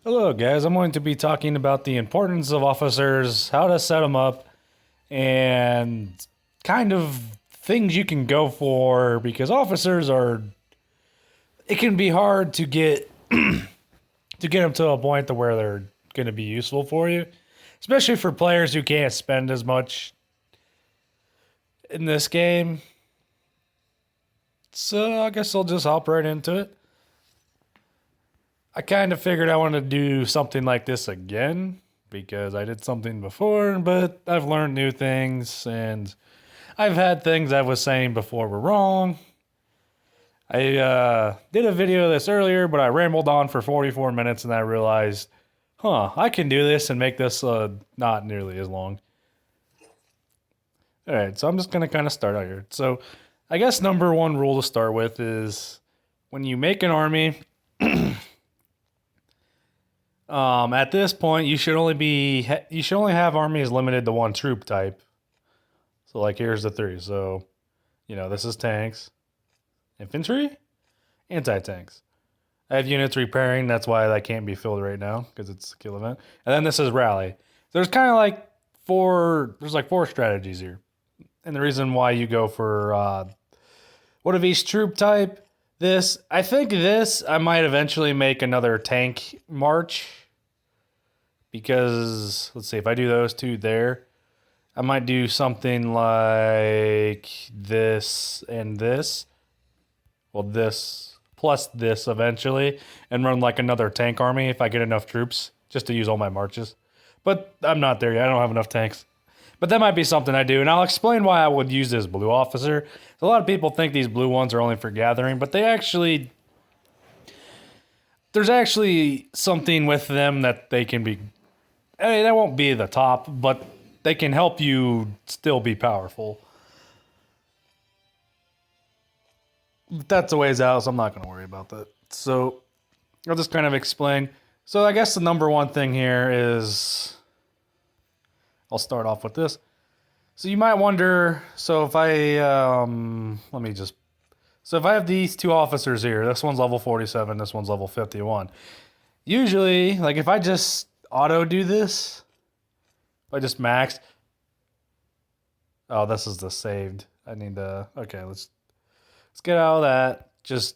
Hello, guys. I'm going to be talking about the importance of officers, how to set them up, and kind of things you can go for because officers are. It can be hard to get them to a point to where they're going to be useful for you, especially for players who can't spend as much in this game. So I guess I'll just hop right into it. I kind of figured I wanted to do something like this again because I did something before, but I've learned new things and I've had things I was saying before were wrong. I did a video of this earlier, but I rambled on for 44 minutes and I realized, I can do this and make this not nearly as long. All right, so I'm just going to kind of start out here. So I guess number one rule to start with is when you make an army, at this point, you should only have armies limited to one troop type. So, like, here's the three. So, this is tanks, infantry, anti-tanks. I have units repairing. That's why that can't be filled right now because it's a kill event. And then this is rally. There's kind of like four strategies here, and the reason why you go for one of each troop type. I think I might eventually make another tank march because, let's see, if I do those two there, I might do something like this and this. Well, this plus this eventually and run like another tank army if I get enough troops just to use all my marches. But I'm not there yet. I don't have enough tanks. But that might be something I do, and I'll explain why I would use this blue officer. A lot of people think these blue ones are only for gathering, but there's actually something with them that they can be. I mean, that won't be the top, but they can help you still be powerful. That's a ways out, so I'm not going to worry about that. So I'll just kind of explain. So I guess the number one thing here is. I'll start off with this. So you might wonder, so if I have these two officers here, this one's level 47, this one's level 51. Usually, like if I just auto do this, if I just max, this is the saved. I need to, okay, let's get out of that. Just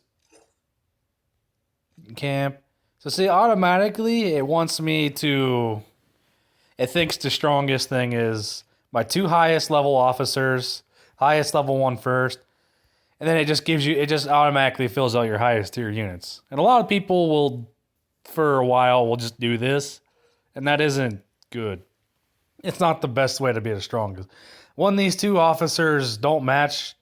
camp. So see, automatically it wants me to. It thinks the strongest thing is my two highest level officers, highest level one first, and then it just automatically fills out your highest tier units. And a lot of people for a while, just do this, and that isn't good. It's not the best way to be the strongest. One, these two officers don't match.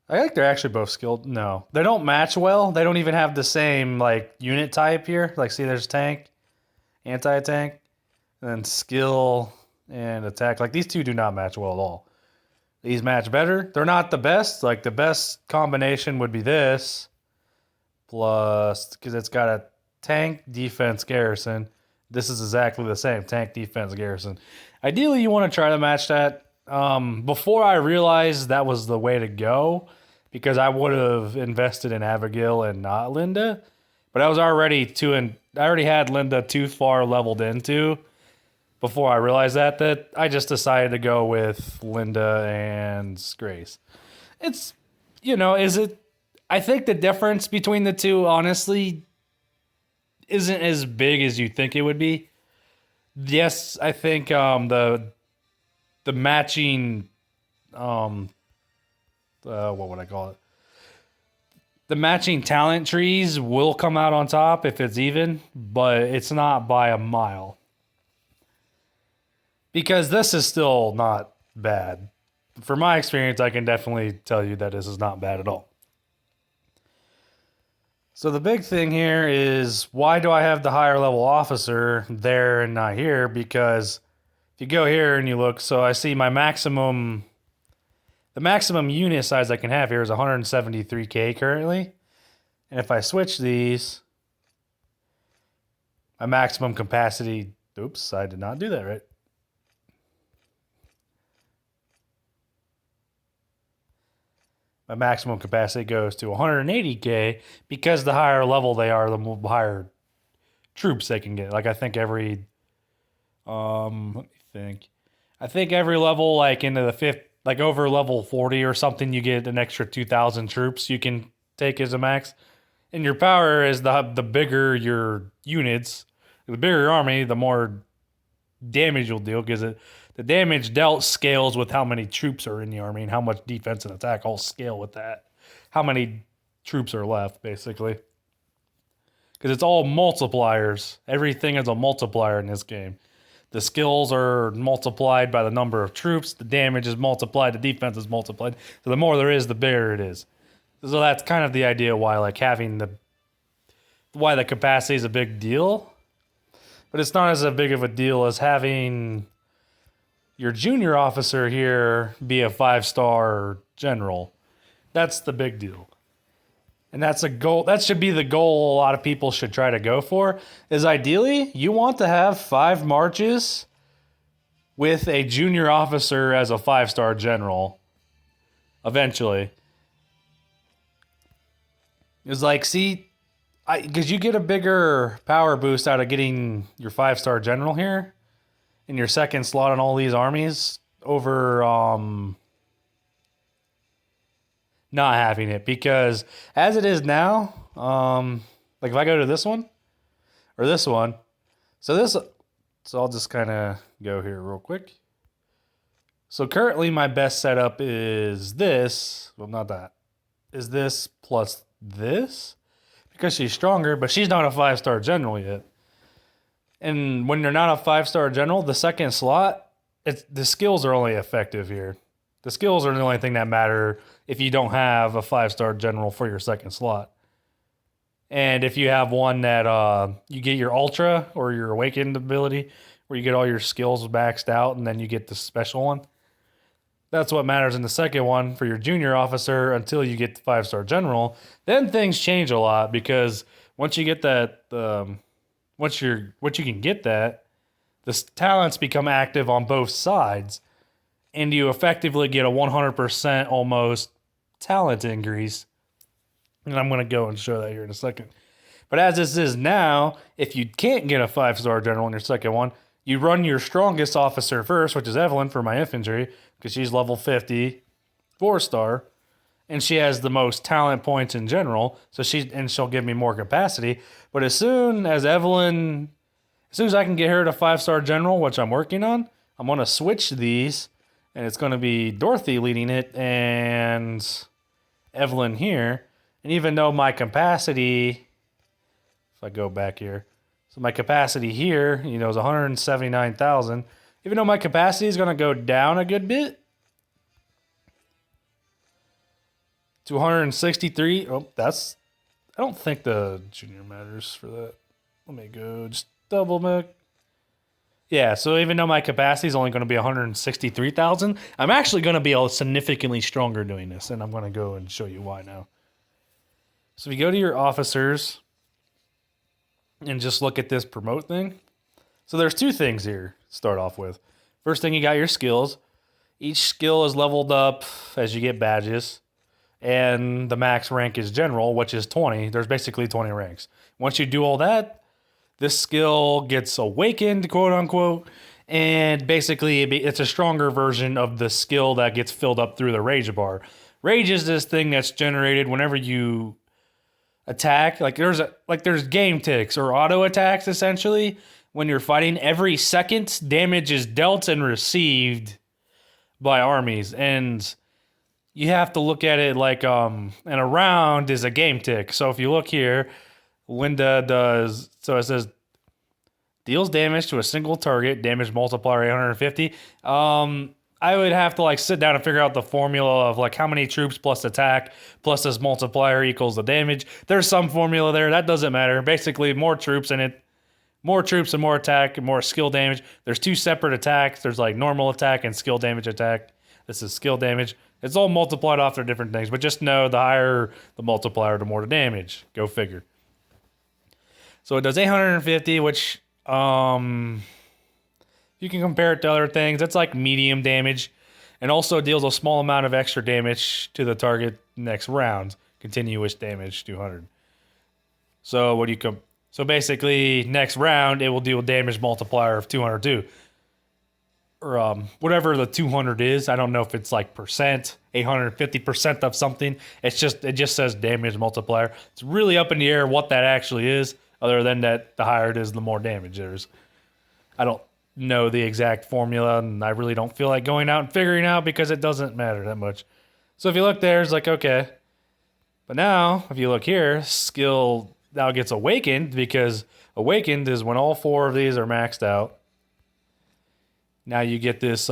I think they're actually both skilled. No, they don't match well. They don't even have the same unit type here. Like, see, there's tank, anti-tank. And then skill and attack. Like, these two do not match well at all. These match better. They're not the best. Like, the best combination would be this. Plus, because it's got a tank, defense, garrison. This is exactly the same. Tank, defense, garrison. Ideally, you want to try to match that. Before I realized that was the way to go, because I would have invested in Abigail and not Linda. But I already had Linda too far leveled into. Before I realized that I just decided to go with Linda and Grace. It's, I think the difference between the two, honestly, isn't as big as you think it would be. Yes, I think the matching, what would I call it? The matching talent trees will come out on top if it's even, but it's not by a mile. Because this is still not bad. From my experience, I can definitely tell you that this is not bad at all. So the big thing here is, why do I have the higher level officer there and not here? Because if you go here and you look, so I see the maximum unit size I can have here is 173k currently. And if I switch these, my maximum capacity, oops, I did not do that right. My maximum capacity goes to 180k because the higher level they are, the higher troops they can get. Like I think every let me think. I think every level, like into the fifth, like over level 40 or something, you get an extra 2,000 troops you can take as a max. And your power is the bigger your units, the bigger your army, the more damage you'll deal, because the damage dealt scales with how many troops are in the army and how much defense and attack all scale with that. How many troops are left, basically. Because it's all multipliers. Everything is a multiplier in this game. The skills are multiplied by the number of troops. The damage is multiplied. The defense is multiplied. So the more there is, the bigger it is. So that's kind of the idea why like having why the capacity is a big deal. But it's not as big of a deal as having your junior officer here be a 5-star general. That's the big deal. And that's a goal. That should be the goal a lot of people should try to go for, is ideally you want to have 5 marches with a junior officer as a 5-star general eventually. It's like, see, because you get a bigger power boost out of getting your 5-star general here in your second slot on all these armies over not having it. Because as it is now, like if I go to this one or this one, so I'll just kind of go here real quick. So currently my best setup is this. Well, not that. Is this plus this? Because she's stronger, but she's not a 5-star general yet. And when you're not a 5-star general, the second slot, the skills are only effective here. The skills are the only thing that matter if you don't have a 5-star general for your second slot. And if you have one that you get your Ultra or your Awakened ability, where you get all your skills maxed out and then you get the special one, that's what matters in the second one for your junior officer until you get the 5-star general. Then things change a lot, because once you get that, once you can get that, the talents become active on both sides, and you effectively get a 100% almost talent increase. And I'm going to go and show that here in a second. But as this is now, if you can't get a 5-star general in your second one, you run your strongest officer first, which is Evelyn for my infantry, because she's level 50, 4-star, and she has the most talent points in general. So she'll give me more capacity. But as soon as I can get her to 5-star general, which I'm working on, I'm going to switch these, and it's going to be Dorothy leading it and Evelyn here. And even though my capacity, if I go back here, so my capacity here, is 179,000. Even though my capacity is going to go down a good bit to 163. Oh, I don't think the junior matters for that. Let me go just double check. Yeah, so even though my capacity is only going to be 163,000, I'm actually going to be significantly stronger doing this, and I'm going to go and show you why now. So if you go to your officers and just look at this promote thing. So there's 2 things here to start off with. First thing, you got your skills. Each skill is leveled up as you get badges. And the max rank is general, which is 20. There's basically 20 ranks. Once you do all that, this skill gets awakened, quote unquote. And basically, it's a stronger version of the skill that gets filled up through the rage bar. Rage is this thing that's generated whenever you attack. Like there's game ticks or auto attacks, essentially. When you're fighting, every second damage is dealt and received by armies. And you have to look at it like and a round is a game tick. So if you look here, Linda does, so it says deals damage to a single target, damage multiplier 850. I would have to sit down and figure out the formula of how many troops plus attack plus this multiplier equals the damage. There's some formula there. That doesn't matter. Basically, more troops in it. More troops and more attack and more skill damage. There's 2 separate attacks. There's normal attack and skill damage attack. This is skill damage. It's all multiplied off their different things. But just know the higher the multiplier, the more the damage. Go figure. So it does 850, which you can compare it to other things. It's medium damage, and also deals a small amount of extra damage to the target next round. Continuous damage, 200. So So basically, next round, it will do a damage multiplier of 202. Or whatever the 200 is. I don't know if it's like percent, 850% of something. It just says damage multiplier. It's really up in the air what that actually is, other than that the higher it is, the more damage there is. I don't know the exact formula, and I really don't feel like going out and figuring out because it doesn't matter that much. So if you look there, it's like, okay. But now, if you look here, skill now gets awakened, because awakened is when all 4 of these are maxed out. Now you get this,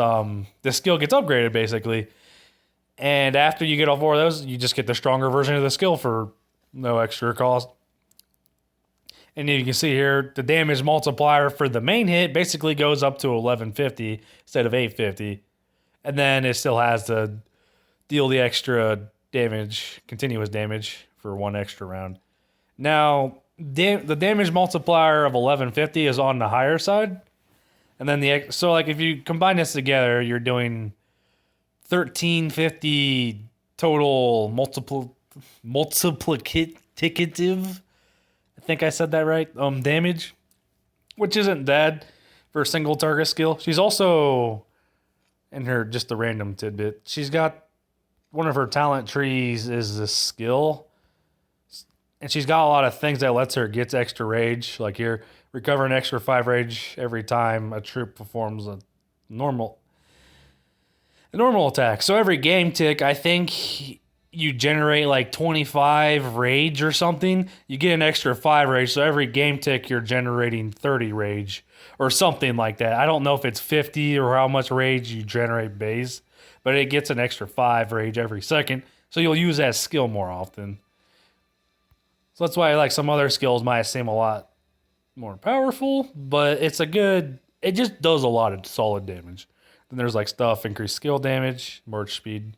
this skill gets upgraded basically. And after you get all 4 of those, you just get the stronger version of the skill for no extra cost. And you can see here, the damage multiplier for the main hit basically goes up to 1150 instead of 850. And then it still has to deal the extra damage, continuous damage for 1 extra round. Now, the damage multiplier of 1150 is on the higher side. And then so like if you combine this together, you're doing 1350 total multiplicative. I think I said that right. Damage, which isn't bad for a single target skill. She's also, in her just a random tidbit, she's got one of her talent trees is this skill, and she's got a lot of things that lets her get extra rage. Like here, recover an extra 5 rage every time a troop performs a normal attack. So every game tick, I think you generate like 25 rage or something. You get an extra 5 rage. So every game tick, you're generating 30 rage or something like that. I don't know if it's 50 or how much rage you generate base, but it gets an extra 5 rage every second. So you'll use that skill more often. So that's why like some other skills might seem a lot more powerful, but it just does a lot of solid damage. Then there's like stuff, increased skill damage, merge speed.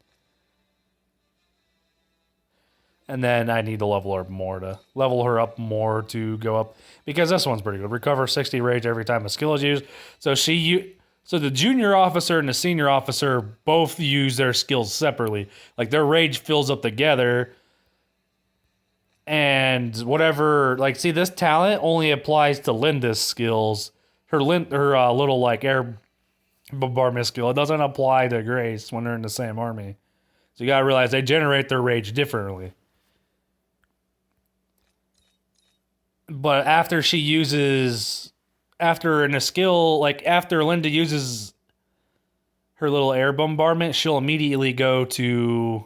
And then I need to level her up more to go up, because this one's pretty good. Recover 60 rage every time a skill is used. So the junior officer and the senior officer both use their skills separately. Like their rage fills up together. And whatever, like, see, this talent only applies to Linda's skills. Her little, like, air bombardment skill. It doesn't apply to Grace when they're in the same army. So you gotta realize they generate their rage differently. But after Linda uses her little air bombardment, she'll immediately go to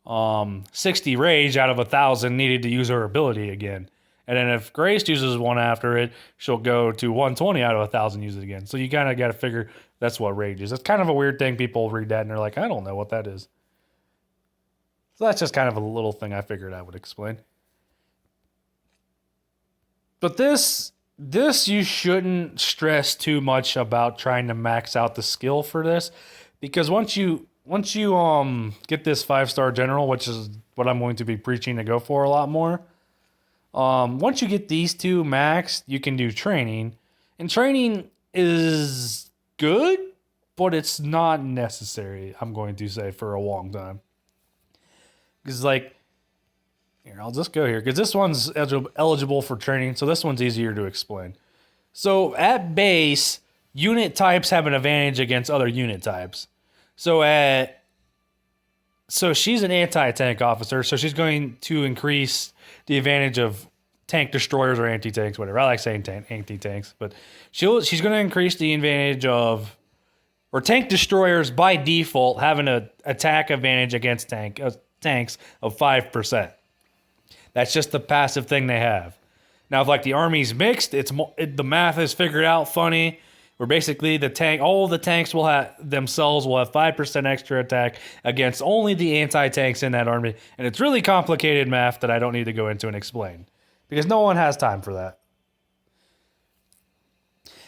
60 rage out of 1,000 needed to use her ability again. And then if Grace uses one after it, she'll go to 120 out of 1,000 use it again. So you kind of got to figure that's what rage is. It's kind of a weird thing. People read that and they're like, I don't know what that is. So that's just kind of a little thing I figured I would explain. But this you shouldn't stress too much about trying to max out the skill for this, because once you get this 5-star general, which is what I'm going to be preaching to go for a lot more. Once you get these 2 maxed, you can do training. And training is good, but it's not necessary, I'm going to say, for a long time. Because like, here, I'll just go here, because this one's eligible for training, so this one's easier to explain. So at base, unit types have an advantage against other unit types. So she's an anti-tank officer, so she's going to increase the advantage of tank destroyers or anti-tanks, whatever. I like saying anti-tanks, but she's going to increase the advantage of, or tank destroyers by default have an attack advantage against tanks of 5%. That's just the passive thing they have. Now, if like the army's mixed, the math is figured out funny. Where basically all the tanks will have 5% extra attack against only the anti-tanks in that army. And it's really complicated math that I don't need to go into and explain, because no one has time for that.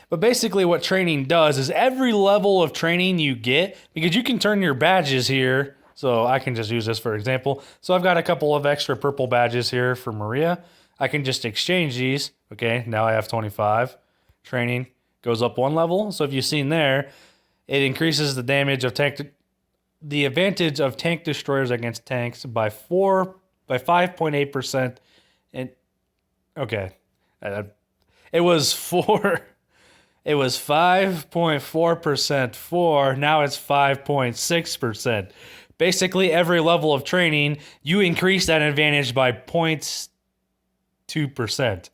But basically what training does is every level of training you get, because you can turn your badges here. So I can just use this for example. So I've got a couple of extra purple badges here for Maria. I can just exchange these. Okay, now I have 25. Training goes up 1 level. So if you've seen there, it increases the damage of the advantage of tank destroyers against tanks by 5.8%, and Okay. It was 4. It was 5.4% for. Now it's 5.6%. Basically, every level of training, you increase that advantage by 0.2%.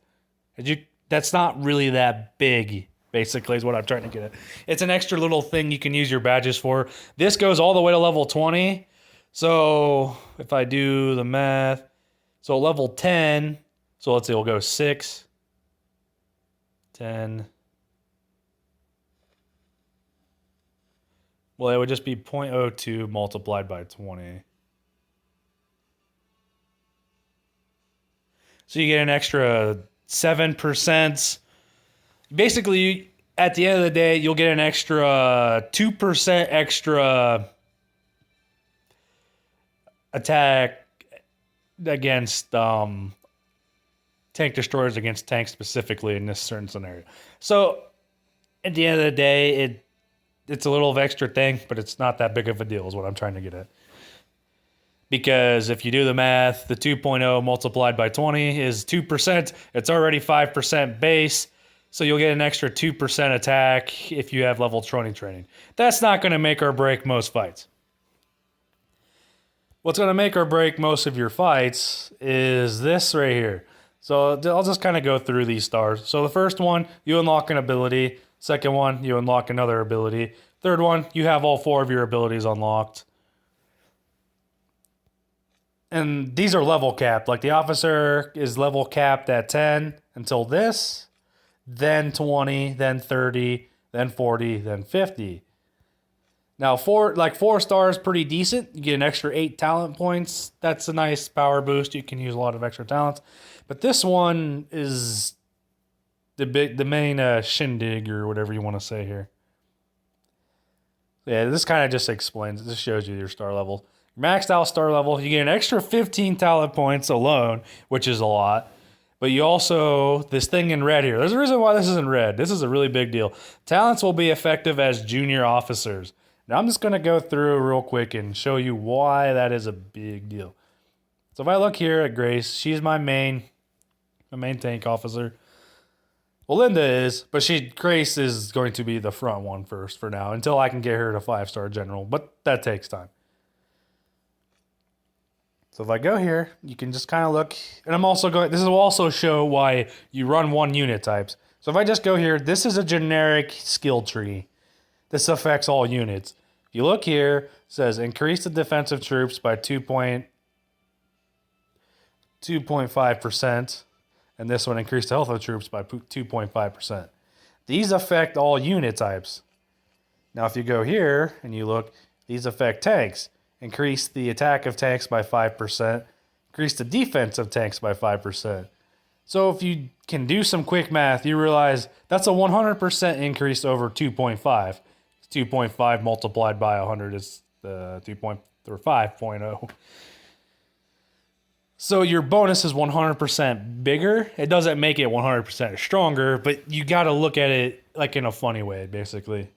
That's not really that big, basically, is what I'm trying to get at. It's an extra little thing you can use your badges for. This goes all the way to level 20. So if I do the math, so level 10, so let's say we'll go 6, 10. Well, it would just be 0.02 multiplied by 20. So you get an extra 7%. Basically, at the end of the day, you'll get an extra 2% extra attack against tank destroyers against tanks specifically in this certain scenario. So at the end of the day, it's a little of extra thing, but it's not that big of a deal is what I'm trying to get at. Because if you do the math, the 2.0 multiplied by 20 is 2%. It's already 5% base. So you'll get an extra 2% attack if you have level 20 training. That's not going to make or break most fights. What's going to make or break most of your fights is this right here. So I'll just kind of go through these stars. So the first one, you unlock an ability. Second one, you unlock another ability. Third one, you have all 4 of your abilities unlocked. And these are level capped. Like the officer is level capped at 10 until this, then 20, then 30, then 40, then 50. Now, 4 stars, pretty decent. You get an extra 8 talent points. That's a nice power boost. You can use a lot of extra talents. But this one is the main shindig or whatever you want to say here. Yeah, this kind of just explains. This shows you your star level. Maxed out star level, you get an extra 15 talent points alone, which is a lot. But you also, this thing in red here, there's a reason why this is in red. This is a really big deal. Talents will be effective as junior officers. Now I'm just going to go through real quick and show you why that is a big deal. So if I look here at Grace, she's my main tank officer. Well, Linda is, but Grace is going to be the front one first for now until I can get her to 5-star general, but that takes time. So if I go here, you can just kind of look, and this will also show why you run one unit types. So if I just go here, this is a generic skill tree. This affects all units. If you look here, it says increase the defensive troops by 2.5%, and this one increase the health of troops by 2.5%. These affect all unit types. Now if you go here and you look, these affect tanks. Increase the attack of tanks by 5%. Increase the defense of tanks by 5%. So if you can do some quick math, you realize that's a 100% increase over 2.5. 2.5 multiplied by 100 is 5.0. So your bonus is 100% bigger. It doesn't make it 100% stronger, but you got to look at it like in a funny way, basically.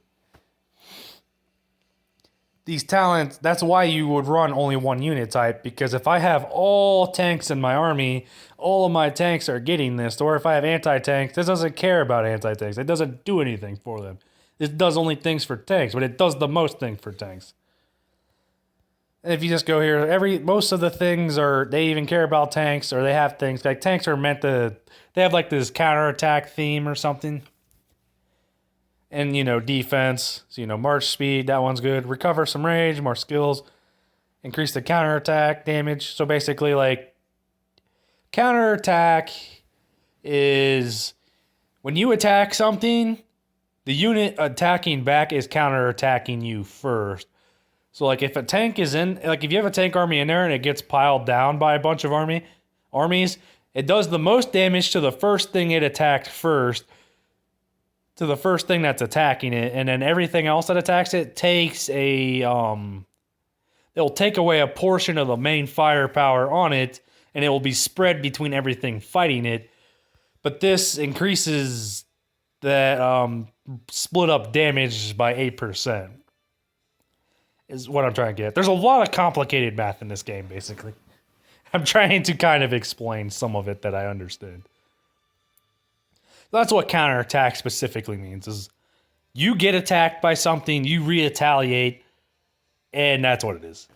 These talents, that's why you would run only one unit type, because if I have all tanks in my army, all of my tanks are getting this, or if I have anti-tanks, this doesn't care about anti-tanks. It doesn't do anything for them. It does only things for tanks, but it does the most things for tanks. And if you just go here, most of the things they even care about tanks, or they have things, like tanks are meant to, they have like this counterattack theme or something. And, defense, so, march speed, that one's good. Recover some rage, more skills. Increase the counterattack damage. So basically, like, counterattack is when you attack something, the unit attacking back is counterattacking you first. So, like, if a tank is if you have a tank army in there and it gets piled down by a bunch of armies, it does the most damage to the first thing it attacked first, to the first thing that's attacking it, and then everything else that attacks it takes it'll take away a portion of the main firepower on it, and it will be spread between everything fighting it. But this increases that split up damage by 8%. Is what I'm trying to get. There's a lot of complicated math in this game, basically. I'm trying to kind of explain some of it that I understood. That's what counterattack specifically means, is you get attacked by something, you retaliate, and that's what it is.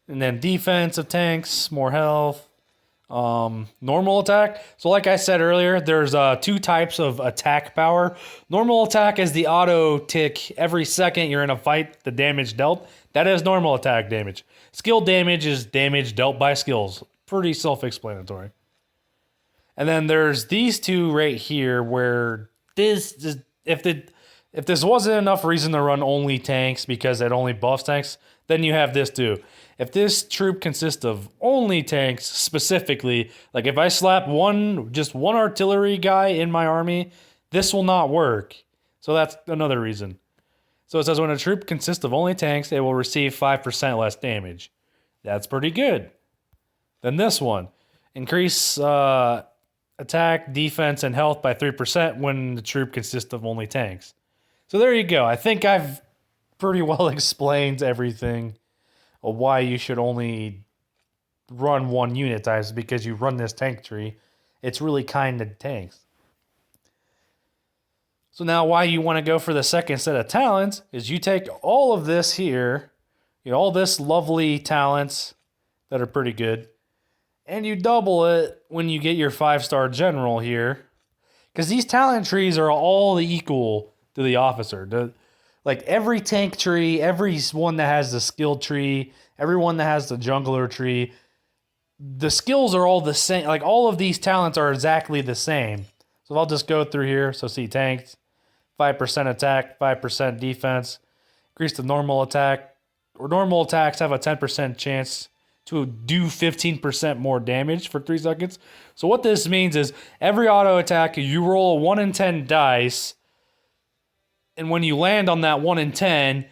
And then defense of tanks, more health. Normal attack. So like I said earlier, there's 2 types of attack power. Normal attack is the auto tick every second you're in a fight, the damage dealt. That is normal attack damage. Skill damage is damage dealt by skills. Pretty self-explanatory. And then there's these 2 right here where if this wasn't enough reason to run only tanks because it only buffs tanks, then you have this too. If this troop consists of only tanks specifically, like if I slap just one artillery guy in my army, this will not work. So that's another reason. So it says when a troop consists of only tanks, it will receive 5% less damage. That's pretty good. Then this one, increase attack, defense, and health by 3% when the troop consists of only tanks. So there you go. I think I've pretty well explained everything of why you should only run one unit types, because you run this tank tree. It's really kind of tanks. So now why you want to go for the second set of talents is you take all of this here, all this lovely talents that are pretty good, and you double it when you get your 5-star general here. Because these talent trees are all equal to the officer. Like every tank tree, every one that has the skill tree, everyone that has the jungler tree, the skills are all the same. Like all of these talents are exactly the same. So I'll just go through here. So see tanks, 5% attack, 5% defense, increase the normal attack, or normal attacks have a 10% chance to do 15% more damage for 3 seconds. So what this means is every auto attack, you roll a 1 in 10 dice, and when you land on that 1 in 10,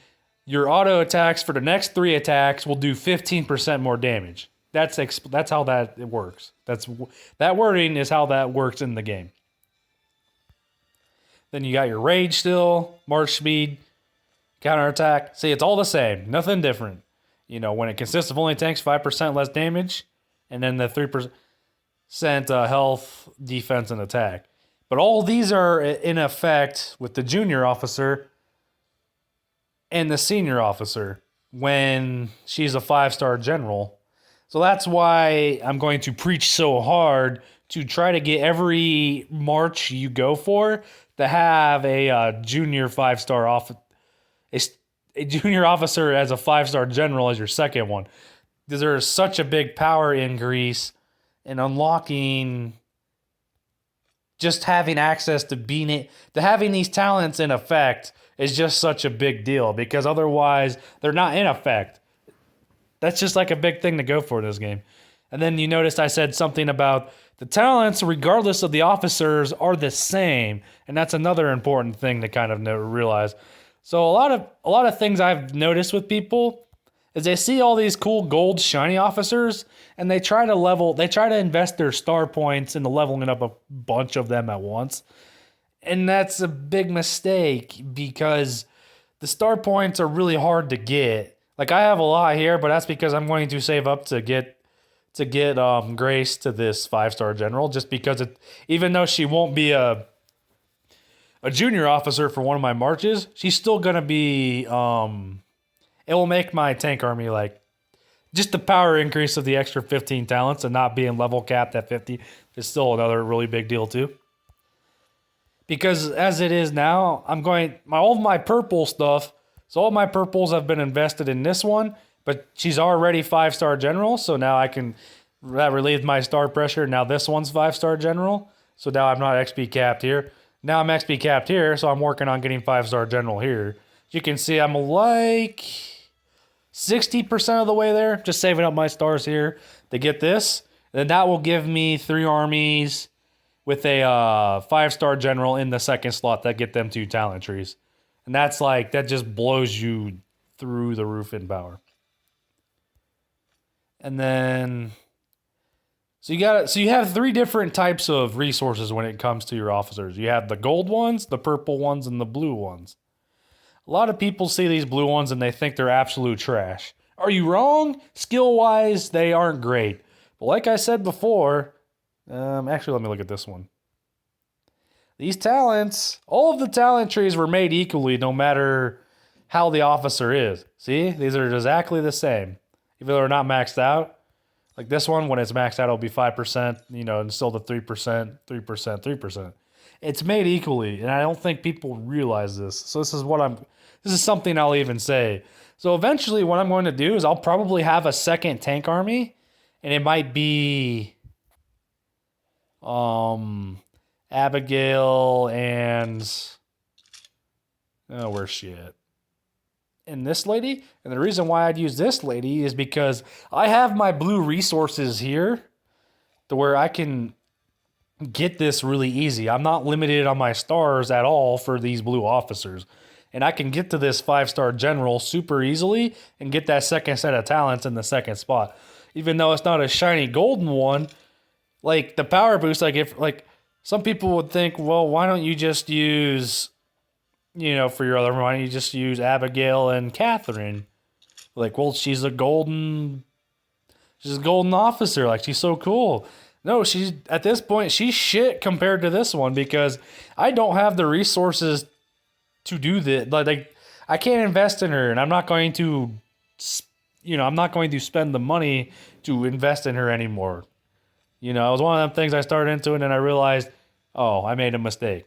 your auto attacks for the next 3 attacks will do 15% more damage. That's how that works. That wording is how that works in the game. Then you got your rage still, march speed, counterattack. See, it's all the same. Nothing different. When it consists of only tanks, 5% less damage, and then the 3% health, defense, and attack. But all these are in effect with the junior officer and the senior officer when she's a 5-star general. So that's why I'm going to preach so hard to try to get every march you go for to have a junior 5-star a junior officer as a 5-star general as your second one. Because there's such a big power increase in unlocking, just having access to having these talents in effect is just such a big deal, because otherwise they're not in effect. That's just like a big thing to go for in this game. And then you noticed I said something about the talents, regardless of the officers, are the same. And that's another important thing to kind of realize. So a lot of things I've noticed with people is they see all these cool gold shiny officers and they try to invest their star points into leveling up a bunch of them at once. And that's a big mistake, because the star points are really hard to get. Like I have a lot here, but that's because I'm going to save up to get Grace to this 5-star general, just because even though she won't be a junior officer for one of my marches, she's still gonna be it will make my tank army, like, just the power increase of the extra 15 talents and not being level capped at 50 is still another really big deal too. Because as it is now, all of my purple stuff, so all my purples have been invested in this one, but she's already 5-star general, so now that relieves my star pressure. Now this one's 5-star general, so now I'm not XP capped here. Now I'm XP capped here, so I'm working on getting 5-star general here. You can see I'm like 60% of the way there, just saving up my stars here to get this. Then that will give me 3 armies with a 5-star general in the second slot that get them 2 talent trees. And that just blows you through the roof in power. And then so you have 3 different types of resources when it comes to your officers. You have the gold ones, the purple ones, and the blue ones. A lot of people see these blue ones and they think they're absolute trash. Are you wrong? Skill-wise, they aren't great. But like I said before, actually, let me look at this one. these talents, all of the talent trees were made equally no matter how the officer is. See, these are exactly the same. Even though they're not maxed out. Like this one, when it's maxed out, it'll be 5%, and still the 3%, 3%, 3%. It's made equally, and I don't think people realize this. So this is something I'll even say. So eventually what I'm going to do is I'll probably have a second tank army, and it might be Abigail and where's she at? And this lady. And the reason why I'd use this lady is because I have my blue resources here to where I can get this really easy. I'm not limited on my stars at all for these blue officers. And I can get to this 5-star general super easily and get that second set of talents in the second spot. Even though it's not a shiny golden one, like the power boost, like some people would think, well, why don't you just use, for your other one, why don't you just use Abigail and Catherine? Like, well, she's a golden officer. Like, she's so cool. No, at this point, she's shit compared to this one because I don't have the resources to do this. Like, I can't invest in her, and I'm not going to, spend the money to invest in her anymore. It was one of them things I started into, and then I realized, oh, I made a mistake.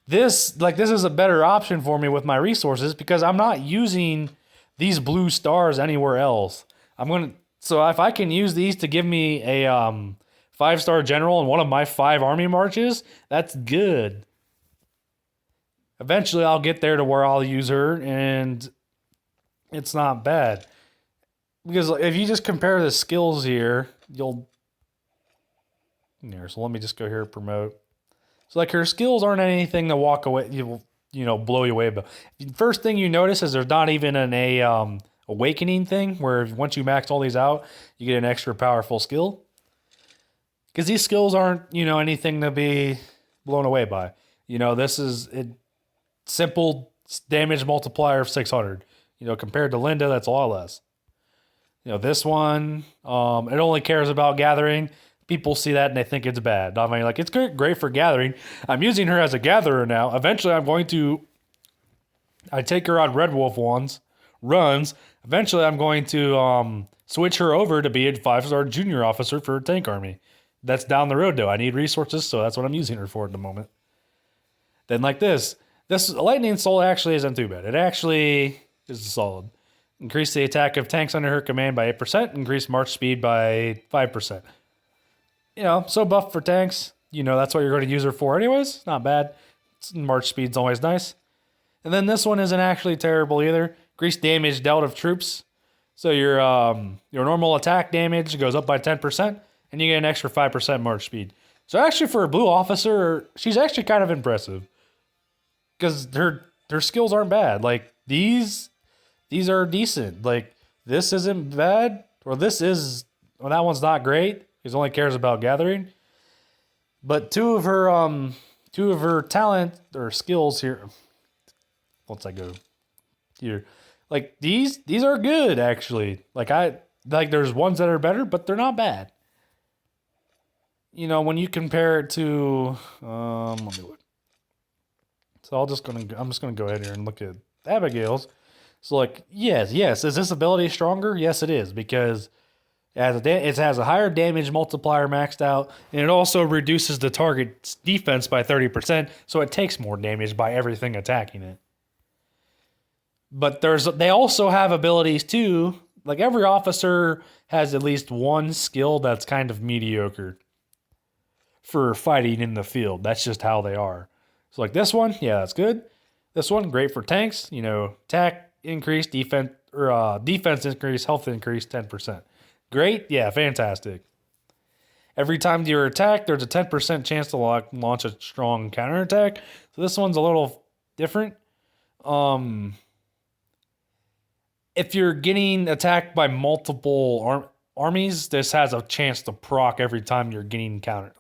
This is a better option for me with my resources because I'm not using these blue stars anywhere else. So if I can use these to give me a 5-star general in one of my 5 army marches, that's good. Eventually I'll get there to where I'll use her, and it's not bad. Because if you just compare the skills here, so let me just go here, promote. So like her skills aren't anything to walk away, blow you away. But first thing you notice is there's not even an awakening thing where once you max all these out, you get an extra powerful skill. Because these skills aren't, anything to be blown away by. This is a simple damage multiplier of 600. Compared to Linda, that's a lot less. This one, it only cares about gathering. People see that and they think it's bad. I mean, like, it's great for gathering. I'm using her as a gatherer now. Eventually, I take her on Red Wolf runs. Eventually, I'm going to switch her over to be a 5-star junior officer for a tank army. That's down the road, though. I need resources, so that's what I'm using her for at the moment. Then, like this Lightning Soul actually isn't too bad. It actually is solid. Increase the attack of tanks under her command by 8%. Increase march speed by 5%. So buff for tanks. That's what you're going to use her for anyways. Not bad. March speed's always nice. And then this one isn't actually terrible either. Increase damage dealt of troops. So your normal attack damage goes up by 10%, and you get an extra 5% march speed. So actually for a blue officer, she's actually kind of impressive. Because her skills aren't bad. Like, these are decent. Like, this isn't bad. Or that one's not great. He only cares about gathering. But two of her talent or skills here. Once I go here, like these are good actually. There's ones that are better, but they're not bad. When you compare it to let me look. So I'm just gonna go ahead here and look at Abigail's. So like yes, is this ability stronger? Yes, it is because it has a higher damage multiplier maxed out, and it also reduces the target's defense by 30%, so it takes more damage by everything attacking it. But they also have abilities too. Like every officer has at least one skill that's kind of mediocre for fighting in the field. That's just how they are. So like this one, yeah, that's good. This one, great for tanks. Attack increase, defense increase, health increase, 10%. Great, yeah, fantastic. Every time you're attacked, there's a 10% chance to launch a strong counterattack. So this one's a little different. If you're getting attacked by multiple armies, this has a chance to proc every time you're getting countered.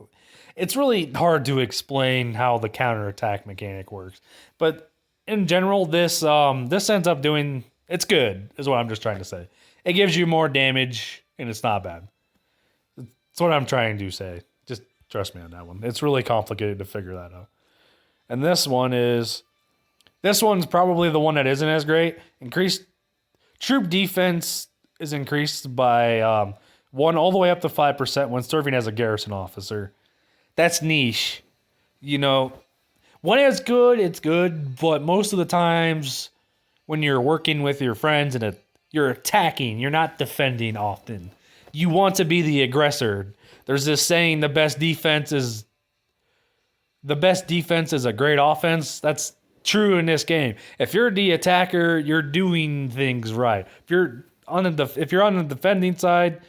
It's really hard to explain how the counterattack mechanic works, but in general, this ends up doing. It's good, is what I'm just trying to say. It gives you more damage, and it's not bad. That's what I'm trying to say. Just trust me on that one. It's really complicated to figure that out. And this one's probably the one that isn't as great. Increased troop defense is increased by 1 all the way up to 5% when serving as a garrison officer. That's niche. When it's good, but most of the times when you're working with your friends and you're attacking, you're not defending often. You want to be the aggressor. There's this saying, the best defense is a great offense. That's true in this game. If you're the attacker, you're doing things right. If you're on the defending side,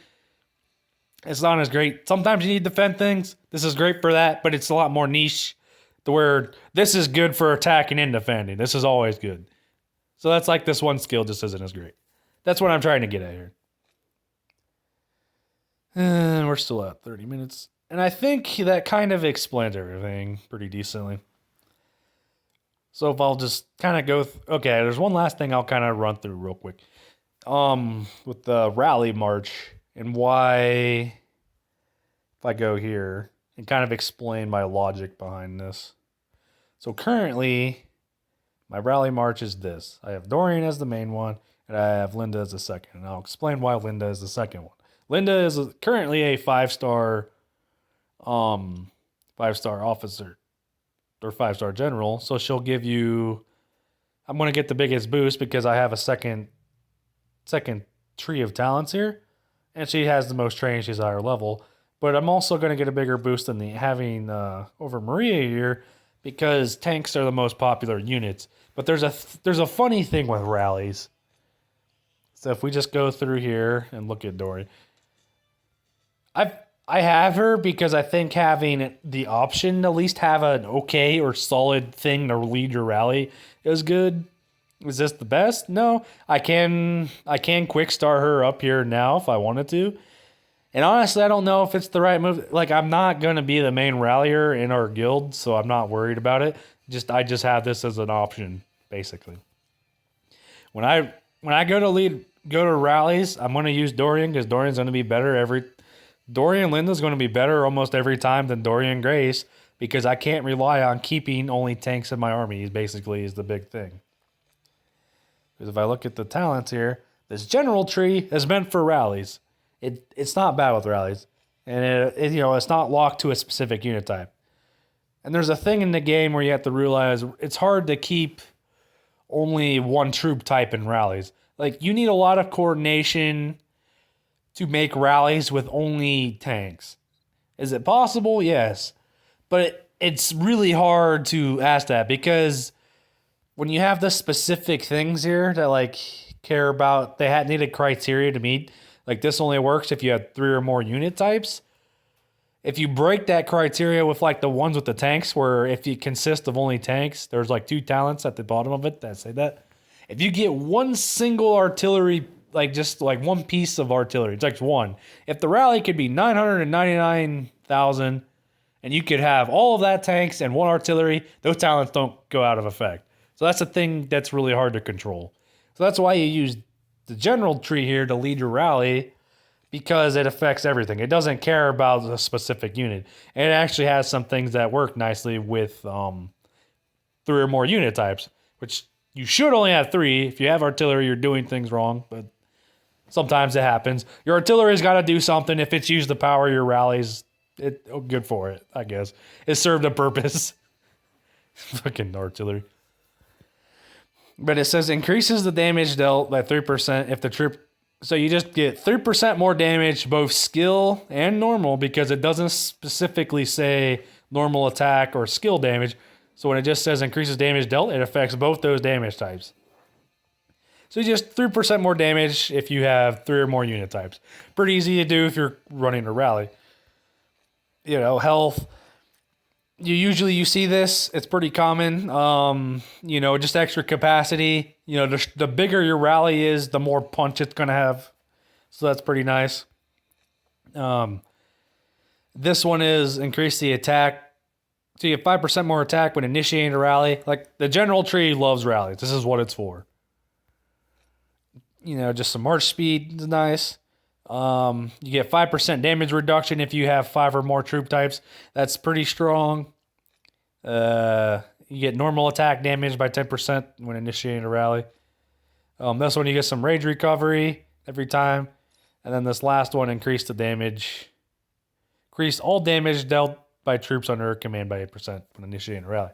it's not as great. Sometimes you need to defend things. This is great for that, but it's a lot more niche to where this is good for attacking and defending. This is always good. So that's like this one skill just isn't as great. That's what I'm trying to get at here. And we're still at 30 minutes. And I think that kind of explains everything pretty decently. So if I'll just kind of go... okay, there's one last thing I'll kind of run through real quick. With the rally march and why... if I go here and kind of explain my logic behind this. So currently, my rally march is this. I have Dorian as the main one, and I have Linda as the second. And I'll explain why Linda is the second one. Linda is currently a 5-star officer or 5-star general. So she'll give you... I'm going to get the biggest boost because I have a second tree of talents here. And she has the most training. She's higher level. But I'm also going to get a bigger boost than having over Maria here because tanks are the most popular units. But there's a funny thing with rallies. So if we just go through here and look at Dory, I have her because I think having the option to at least have an okay or solid thing to lead your rally is good. Is this the best? No. I can quick start her up here now if I wanted to. And honestly, I don't know if it's the right move. Like, I'm not going to be the main rallier in our guild, so I'm not worried about it. I just have this as an option, basically. When I go to rallies, I'm going to use Dorian because Dorian's going to be better Dorian Linda's going to be better almost every time than Dorian Grace because I can't rely on keeping only tanks in my army. Basically, is the big thing. Because if I look at the talents here, this general tree is meant for rallies. It's not bad with rallies, and it's not locked to a specific unit type. And there's a thing in the game where you have to realize it's hard to keep only one troop type in rallies. Like, you need a lot of coordination to make rallies with only tanks. Is it possible? Yes, but it's really hard to ask that because when you have the specific things here that care about, they needed criteria to meet. Like, this only works if you have 3 or more unit types. If you break that criteria with the ones with the tanks, where if you consist of only tanks, there's 2 talents at the bottom of it that say that. If you get one single artillery, just one piece of artillery, it's one. If the rally could be 999,000 and you could have all of that tanks and one artillery, those talents don't go out of effect. So that's a thing that's really hard to control. So that's why you use the general tree here to lead your rally, because it affects everything. It doesn't care about a specific unit. And it actually has some things that work nicely with 3 or more unit types, which you should only have 3. If you have artillery, you're doing things wrong, but sometimes it happens. Your artillery's got to do something. If it's used to power your rallies, good for it, I guess. It served a purpose. Fucking artillery. But it says increases the damage dealt by 3% if the troop... So you just get 3% more damage, both skill and normal, because it doesn't specifically say normal attack or skill damage. So when it just says increases damage dealt, it affects both those damage types. So you just 3% more damage if you have 3 or more unit types. Pretty easy to do if you're running a rally. Health... You see this. It's pretty common. Just extra capacity. The bigger your rally is, the more punch it's going to have. So that's pretty nice. This one is increase the attack. So you have 5% more attack when initiating a rally. Like, the general tree loves rallies. This is what it's for. Just some march speed is nice. You get 5% damage reduction if you have 5 or more troop types. That's pretty strong. You get normal attack damage by 10% when initiating a rally. This one you get some rage recovery every time. And then this last one increased the damage. Increase all damage dealt by troops under her command by 8% when initiating a rally.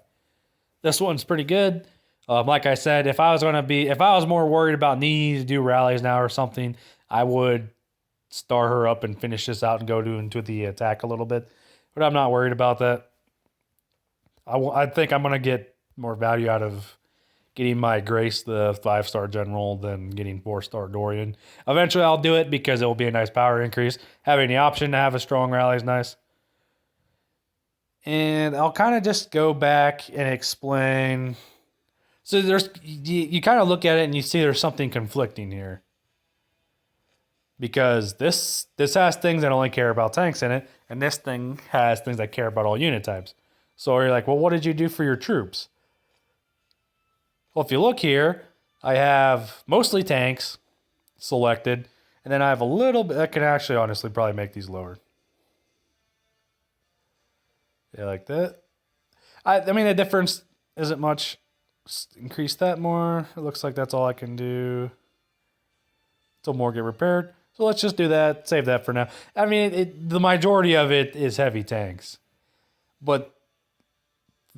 This one's pretty good. Like I said, if I was more worried about needing to do rallies now or something, I would star her up and finish this out and go into the attack a little bit. But I'm not worried about that. I think I'm going to get more value out of getting my Grace, the 5-star general, than getting 4-star Dorian. Eventually I'll do it because it will be a nice power increase. Having the option to have a strong rally is nice. And I'll kind of just go back and explain. So you kind of look at it and you see there's something conflicting here. Because this has things that only care about tanks in it, and this thing has things that care about all unit types. So you're like, well, what did you do for your troops? Well, if you look here, I have mostly tanks selected, and then I have a little bit. I can actually honestly probably make these lower. Yeah, like that. I mean, the difference isn't much. Increase that more. It looks like that's all I can do. Until more get repaired. So let's just do that. Save that for now. I mean, the majority of it is heavy tanks. But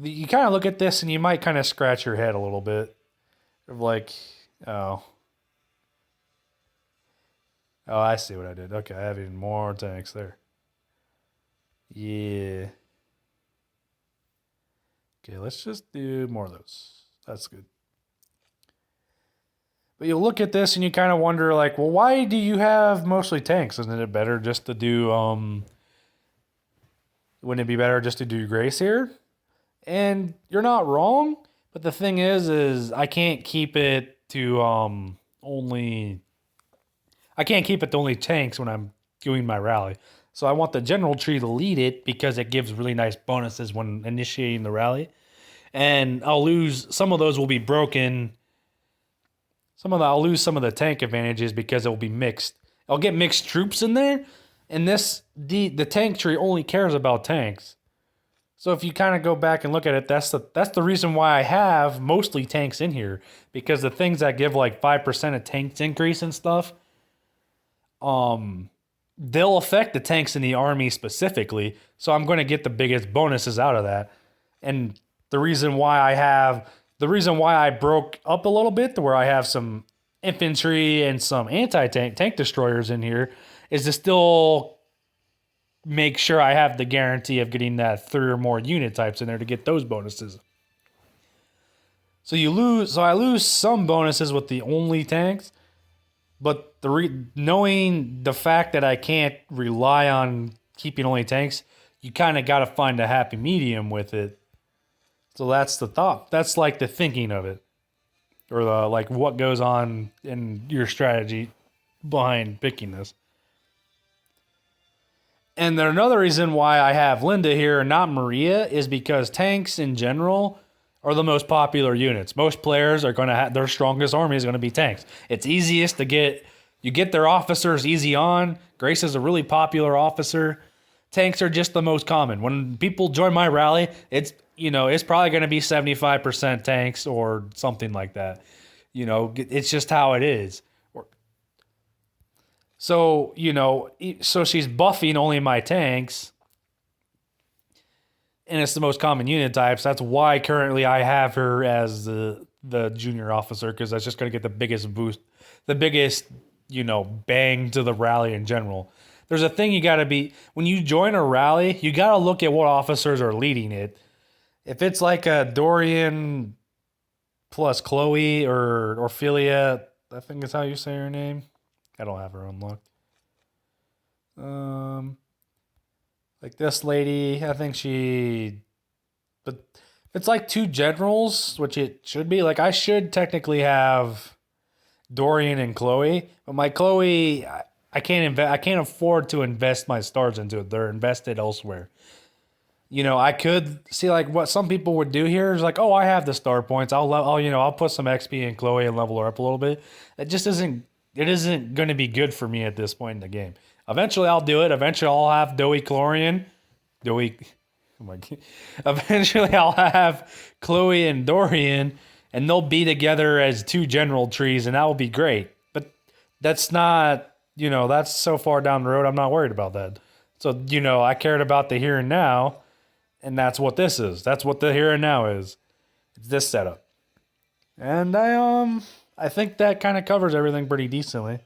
you kind of look at this and you might kind of scratch your head a little bit. Of like, oh, I see what I did. Okay, I have even more tanks there. Yeah. Okay, let's just do more of those. That's good. But you look at this and you kind of wonder, like, well, why do you have mostly tanks? Isn't it better just to do, wouldn't it be better just to do Grace here? And you're not wrong, but the thing is I can't keep it to only tanks when I'm doing my rally. So I want the general tree to lead it because it gives really nice bonuses when initiating the rally. And I'll lose, some of those will be broken. I'll lose some of the tank advantages because it will be mixed. I'll get mixed troops in there, and the tank tree only cares about tanks. So if you kind of go back and look at it, that's the reason why I have mostly tanks in here, because the things that give like 5% of tanks increase and stuff, they'll affect the tanks in the army specifically. So I'm going to get the biggest bonuses out of that. And the reason why I broke up a little bit to where I have some infantry and some tank destroyers in here is to still make sure I have the guarantee of getting that 3 or more unit types in there to get those bonuses. So I lose some bonuses with the only tanks, but knowing the fact that I can't rely on keeping only tanks, you kind of got to find a happy medium with it. So that's the thought. That's like the thinking of it, or like what goes on in your strategy behind picking this. And then another reason why I have Linda here and not Maria is because tanks in general are the most popular units. Most players are going to have their strongest army is going to be tanks. It's easiest to get. You get their officers easy on. Grace is a really popular officer. Tanks are just the most common. When people join my rally, it's probably going to be 75% tanks or something like that. It's just how it is. So she's buffing only my tanks, and it's the most common unit types. That's why currently I have her as the junior officer, because that's just going to get the biggest boost, the biggest, bang to the rally in general. There's a thing you got to be, when you join a rally, you got to look at what officers are leading it. If it's like a Dorian plus Chloe or Ophelia, I think is how you say her name. I don't have her unlocked. Like this lady, I think but it's like 2 generals, which it should be. Like I should technically have Dorian and Chloe, but my Chloe, I can't afford to invest my stars into it. They're invested elsewhere. I could see like what some people would do here is like, oh, I have the star points. I'll put some XP in Chloe and level her up a little bit. It isn't going to be good for me at this point in the game. Eventually I'll do it. Eventually I'll have Doey Chlorian. Oh my God. Eventually, I'll have Chloe and Dorian, and they'll be together as two general trees, and that will be great. But that's not, that's so far down the road. I'm not worried about that. So, I cared about the here and now, and that's what this is. That's what the here and now is. It's this setup. And I think that kind of covers everything pretty decently.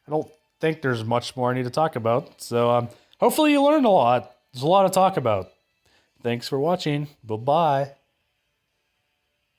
I don't think there's much more I need to talk about. So, hopefully you learned a lot. There's a lot to talk about. Thanks for watching. Bye-bye.